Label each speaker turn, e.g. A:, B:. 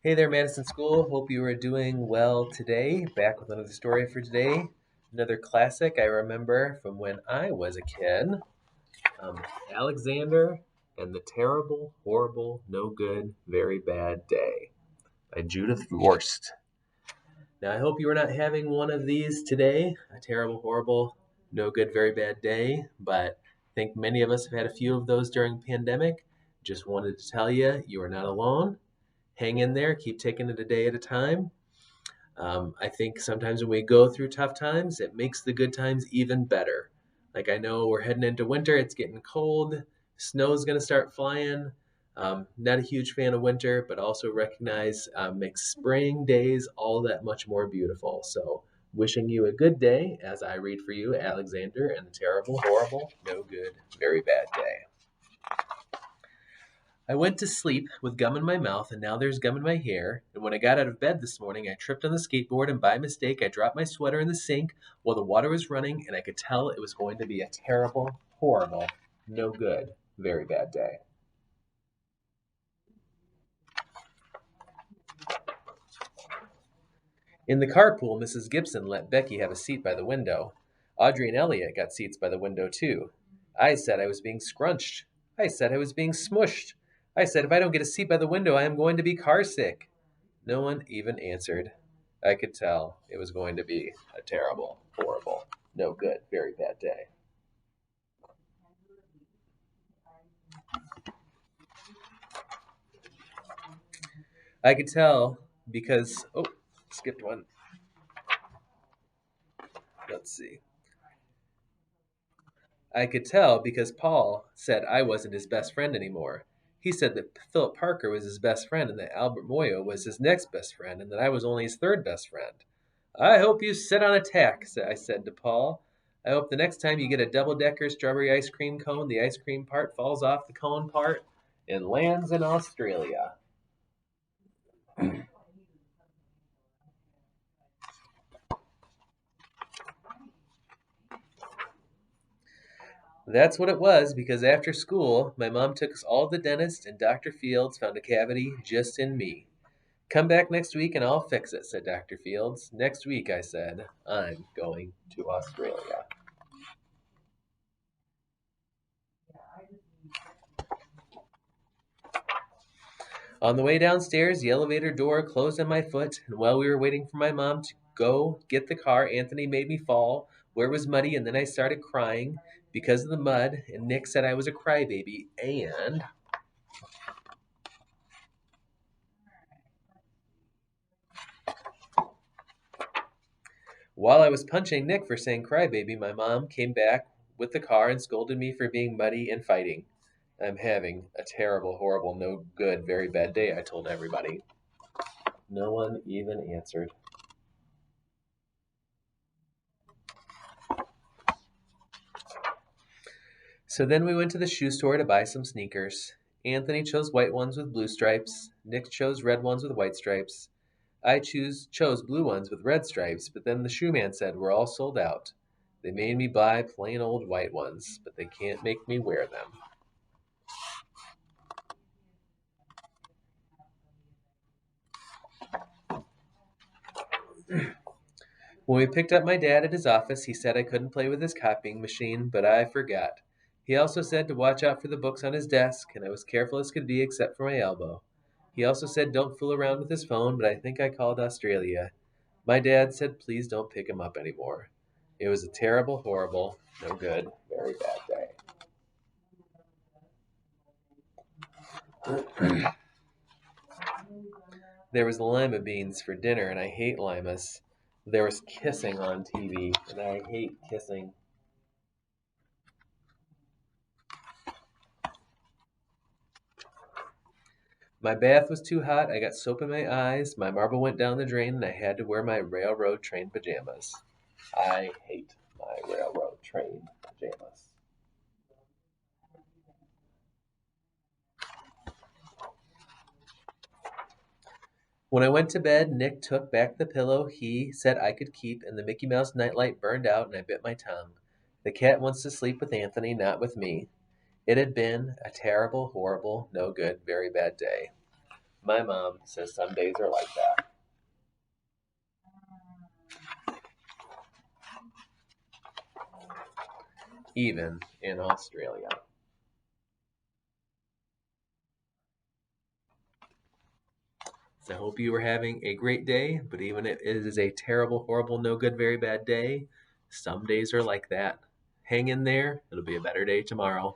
A: Hey there, Madison School. Hope you are doing well today. Back with another story for today. Another classic I remember from when I was a kid. Um, Alexander and the Terrible, Horrible, No Good, Very Bad Day by Judith Forst. Now, I hope you are not having one of these today, a terrible, horrible, no good, very bad day, but I think many of us have had a few of those during the pandemic. Just wanted to tell you, you are not alone. Hang in there, keep taking it a day at a time. I think sometimes when we go through tough times, it makes the good times even better. Like I know we're heading into winter, it's getting cold, snow's going to start flying. Not a huge fan of winter, but also recognize makes spring days all that much more beautiful. So, wishing you a good day as I read for you Alexander and the Terrible, Horrible, No Good, Very Bad Day. I went to sleep with gum in my mouth, and now there's gum in my hair. And when I got out of bed this morning, I tripped on the skateboard, and by mistake, I dropped my sweater in the sink while the water was running, and I could tell it was going to be a terrible, horrible, no good, very bad day. In the carpool, Mrs. Gibson let Becky have a seat by the window. Audrey and Elliot got seats by the window, too. I said I was being scrunched. I said I was being smushed. I said if I don't get a seat by the window, I am going to be car sick. No one even answered. I could tell it was going to be a terrible, horrible, no good, very bad day. I could tell because, skipped one. Let's see. I could tell because Paul said I wasn't his best friend anymore. He said that Philip Parker was his best friend and that Albert Moyo was his next best friend and that I was only his third best friend. I hope you sit on a tack, I said to Paul. I hope the next time you get a double-decker strawberry ice cream cone, the ice cream part falls off the cone part and lands in Australia. That's what it was, because after school, my mom took us all to the dentist, and Dr. Fields found a cavity just in me. Come back next week and I'll fix it, said Dr. Fields. Next week, I said, I'm going to Australia. On the way downstairs, the elevator door closed on my foot, and while we were waiting for my mom to go get the car, Anthony made me fall where it was muddy, and then I started crying because of the mud, and Nick said I was a crybaby, and while I was punching Nick for saying crybaby, my mom came back with the car and scolded me for being muddy and fighting. I'm having a terrible, horrible, no good, very bad day, I told everybody. No one even answered. So then we went to the shoe store to buy some sneakers. Anthony chose white ones with blue stripes. Nick chose red ones with white stripes. I chose blue ones with red stripes, but then the shoe man said we're all sold out. They made me buy plain old white ones, but they can't make me wear them. When we picked up my dad at his office, he said I couldn't play with his copying machine, but I forgot. He also said to watch out for the books on his desk, and I was careful as could be except for my elbow. He also said don't fool around with his phone, but I think I called Australia. My dad said please don't pick him up anymore. It was a terrible, horrible, no good, very bad day. There was lima beans for dinner, and I hate limas. There was kissing on TV, and I hate kissing. My bath was too hot, I got soap in my eyes, my marble went down the drain, and I had to wear my railroad train pajamas. I hate my railroad train pajamas. When I went to bed, Nick took back the pillow he said I could keep, and the Mickey Mouse nightlight burned out, and I bit my tongue. The cat wants to sleep with Anthony, not with me. It had been a terrible, horrible, no good, very bad day. My mom says some days are like that. Even in Australia. So I hope you are having a great day, but even if it is a terrible, horrible, no good, very bad day, some days are like that. Hang in there, it'll be a better day tomorrow.